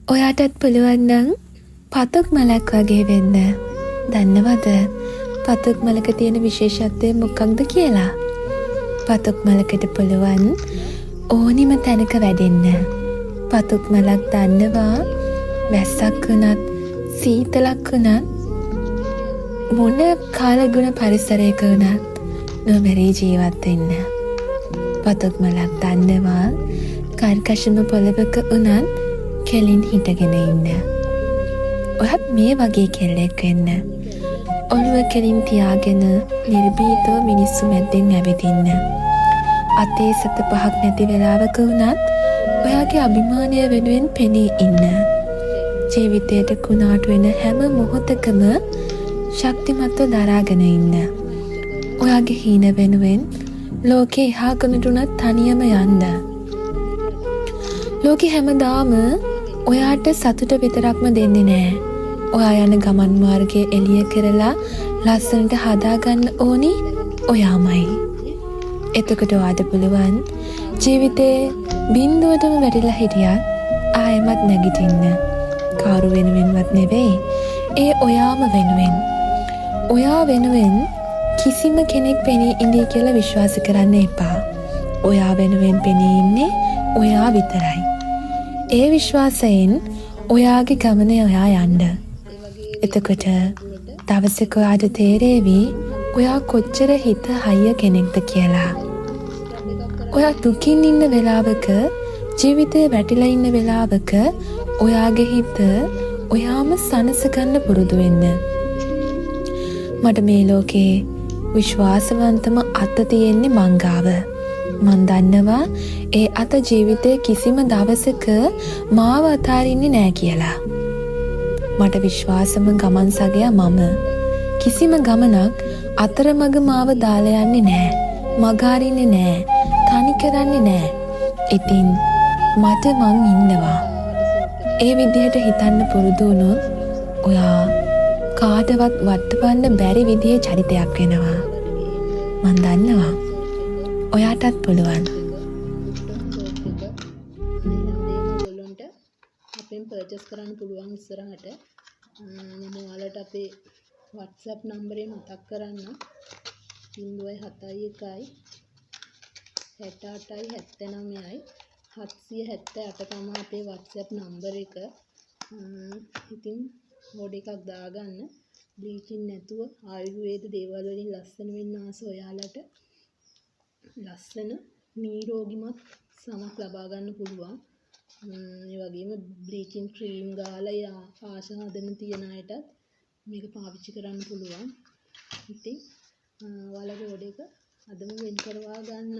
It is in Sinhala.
ඔයාටත් පුළුවන් නම් පතුක් මලක් වගේ වෙන්න. දන්නවද පතුක් මලක තියෙන විශේෂත්වය මොකක්ද කියලා? පතුක් මලකට පුළුවන් ඕනිම තැනක වැඩෙන්න. පතුක් මලක් දන්නවා වැස්සක් වුණත් සීතලක් වුණත් මොන කාලගුණ පරිසරයක වුණත් නොමැරී ජීවත් වෙන්න. පතුක් මලක් දන්නවා කර්කශම පොළවක වුණත් කෙලින් හිටගෙන ඉන්න. ඔයත් මේ වගේ කෙල්ලෙක් වෙන්න. ඔළුව කෙලින් තියාගෙන නිර්භීතව මිනිස්සු මැද්දෙන් ඇවිදින්න. අතේ සත පහක් නැති වෙලාවක වුණත් ඔයාගේ අභිමානය වෙනුවෙන් පෙනී ඉන්න. ජීවිතයට කුණාටු වෙන හැම මොහොතකම ශක්තිමත්ව දරාගෙන ඉන්න. ඔයාගේ හීන වෙනුවෙන් ලෝකේ එහා කොනටුනත් තනියම යන්න. ලෝකෙ හැමදාම ඔයාට සතුට විතරක්ම දෙන්නේ නෑ. ඔයා යන ගමන් මාර්ගය එළිය කරලා ලස්සනට හදාගන්න ඕනි ඔයාමයි. එතකොට ඔයාට පුළුවන් ජීවිතේ බිඳුවටම වැටිලා හිටියත් ආයෙමත් නැගිටින්න. කවුරු වෙනුවෙන්වත් නෙවෙයි, ඒ ඔයාම වෙනුවෙන්. ඔයා වෙනුවෙන් කිසිම කෙනෙක් පෙනී ඉඳී කියලා විශ්වාස කරන්න එපා. ඔයා වෙනුවෙන් පෙනී ඉන්නේ ඔයා විතරයි. ඒ විශ්වාසයෙන් ඔයාගේ ගමන ඔයා යන්න. එතකොට දවසක ඔයාට තේරේවි ඔයා කොච්චර හිත හයිය කෙනෙක්ද කියලා. ඔයා දුකින් ඉන්න වෙලාවක, ජීවිතේ වැටිලා ඉන්න වෙලාවක ඔයාගේ හිත ඔයාම සනසගන්න පුරුදු වෙන්න. මට මේ ලෝකේ විශ්වාසවන්තම අත තියෙන්නේ මං ගාව. මන් දන්නවා ඒ අත ජීවිතේ කිසිම දවසක මාව අතාරින්නේ නෑ කියලා. මට විශ්වාසම ගමන් සගයා මම. කිසිම ගමනක් අතරමඟ මාව දාලා යන්නේ නෑ. මග අරින්නේ නෑ. තනි කරන්නේ නෑ. ඉතින් මට මං ඉන්නවා. ඒ විදිහට හිතන්න පුරුදු වුණොත් ඔයා කාටවත් වටවන්න බැරි විදිහේ චරිතයක් වෙනවා. මන් දන්නවා ඔයාටත් පුළුවන්. අපෙන් පර්චේස් කරන්න පුළුවන් ඉස්සරහට. මම ඔයාලට අපේ WhatsApp නම්බරේ මතක් කරන්න. 071 68යි 79යි 778 තමයි අපේ WhatsApp නම්බර එක. ඉතින් කෝඩ් එකක් දාගන්න. බ්ලීචින් නැතුව ආයුර්වේද දේවල් වලින් ලස්සන වෙන්න ආස ඔයාලට ලස්සන නිරෝගිමත් සමක් ලබා ගන්න පුළුවන්. ඒ වගේම බ්ලීචින් ක්‍රීම් ගාලා ආශාදන තියන අයටත් මේක පාවිච්චි කරන්න පුළුවන්. ඉතින් ඔයාලගේ කෝඩ් එක අදම වෙන් කරවා ගන්න.